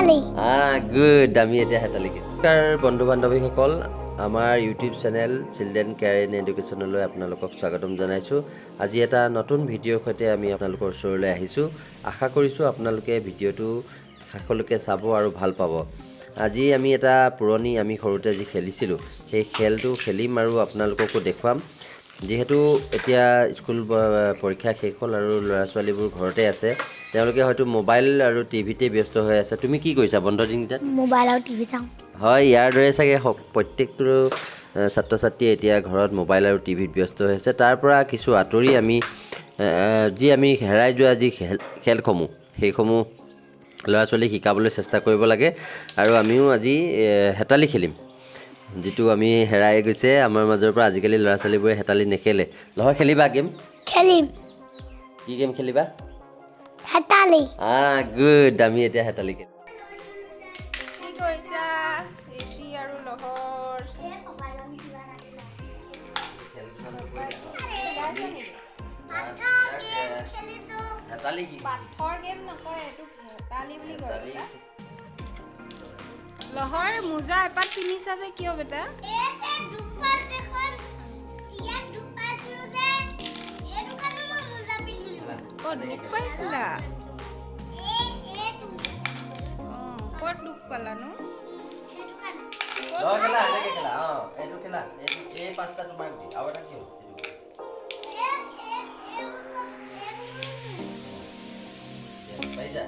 হেতালি গুড আমি এতিয়া হেতালি নমস্কাৰ বন্ধু বান্ধৱীসকল আমাৰ YouTube channel children care and এডুকেশ্যনলৈ আপোনালোকক স্বাগতম জনাইছোঁ আজি এটা নতুন ভিডিঅ'ৰ সৈতে আমি আপোনালোকৰ ওচৰলৈ আহিছোঁ আশা কৰিছোঁ আপোনালোকে ভিডিঅ'টো শেষলৈকে চাব আৰু ভাল পাব আজি আমি এটা পুৰণি আমি সৰুতে যি খেলিছিলোঁ সেই খেলটো খেলিম আৰু আপোনালোককো দেখুৱাম যেহেতু এতিয়া স্কুল পৰীক্ষা শেষ হ'ল আৰু ল'ৰা ছোৱালীবোৰ ঘৰতে আছে তেওঁলোকে হয়তো মোবাইল আৰু টিভিতে ব্যস্ত হৈ আছে তুমি কি কৰিছা বন্ধ দিনকেইটাত মোবাইল আৰু টিভি চাওঁ হয় ইয়াৰ দৰে চাগে প্ৰত্যেকটো ছাত্ৰ ছাত্ৰী এতিয়া ঘৰত মোবাইল আৰু টিভিত ব্যস্ত হৈ আছে তাৰ পৰা কিছু আঁতৰি আমি যি আমি হেৰাই যোৱা যি খেলসমূহ সেইসমূহ ল'ৰা ছোৱালীক শিকাবলৈ চেষ্টা কৰিব লাগে আৰু আমিও আজি হেতালি খেলিম যেটো আমি হেৰাই গৈছে আমাৰ মাজৰ পৰা আজিকালি ল'ৰা ছোৱালীবোৰে হেতালি নেখেলে নহয় খেলিবা গেম খেলিম কি গেম খেলিবা হেতালি গুড আমি এতিয়া হেতালি খেলিম কি কৰিছা ঋষি আৰু লহৰ হেতালি কি পাথৰ গেম নকয় এইটো হেতালি বুলি কয় লহৰ মোজা এপাত কিনিছা যে কিয় বেটা দুখ পাইছিলা ক'ত দুখ পালানো খেলা এইটো খেলা এই পাঁচটা তোমাক দি আৰু এটা কি পাইছা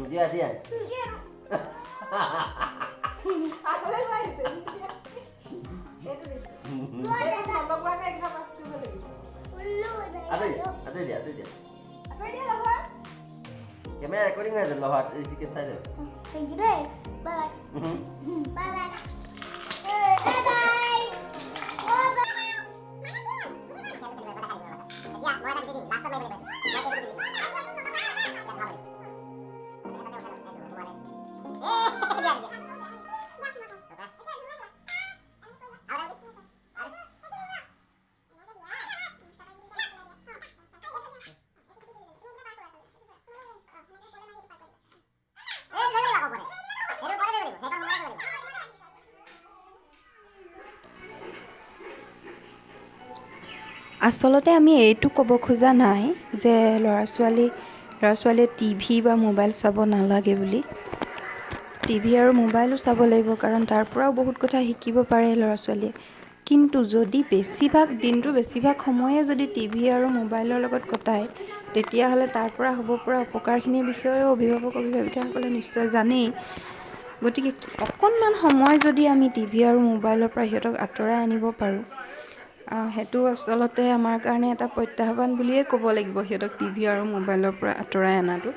দিয়া দিয়া কেমেৰা ৰেকৰ্ডিং হৈ আছে লহাত ঋষিকে চাই যাব থেংক ইউ দেই বাই বাই বাই আচলতে আমি এইটো ক'ব খোজা নাই যে ল'ৰা ছোৱালীয়ে টিভি বা মোবাইল চাব নালাগে বুলি টিভি আৰু মোবাইলো চাব লাগিব কাৰণ তাৰ পৰাও বহুত কথা শিকিব পাৰে ল'ৰা ছোৱালীয়ে কিন্তু যদি দিনটো বেছিভাগ সময়ে যদি টিভি আৰু মোবাইলৰ লগত কটায় তেতিয়াহ'লে তাৰ পৰা হ'ব পৰা অপকাৰখিনিৰ বিষয়েও অভিভাৱক অভিভাৱিকাসকলে নিশ্চয় জানেই গতিকে অকণমান সময় যদি আমি টিভি আৰু মোবাইলৰ পৰা সিহঁতক আঁতৰাই আনিব পাৰোঁ সেইটো আচলতে আমাৰ কাৰণে এটা প্ৰত্যাহ্বান বুলিয়েই ক'ব লাগিব সিহঁতক টিভি আৰু মোবাইলৰ পৰা আঁতৰাই অনাটো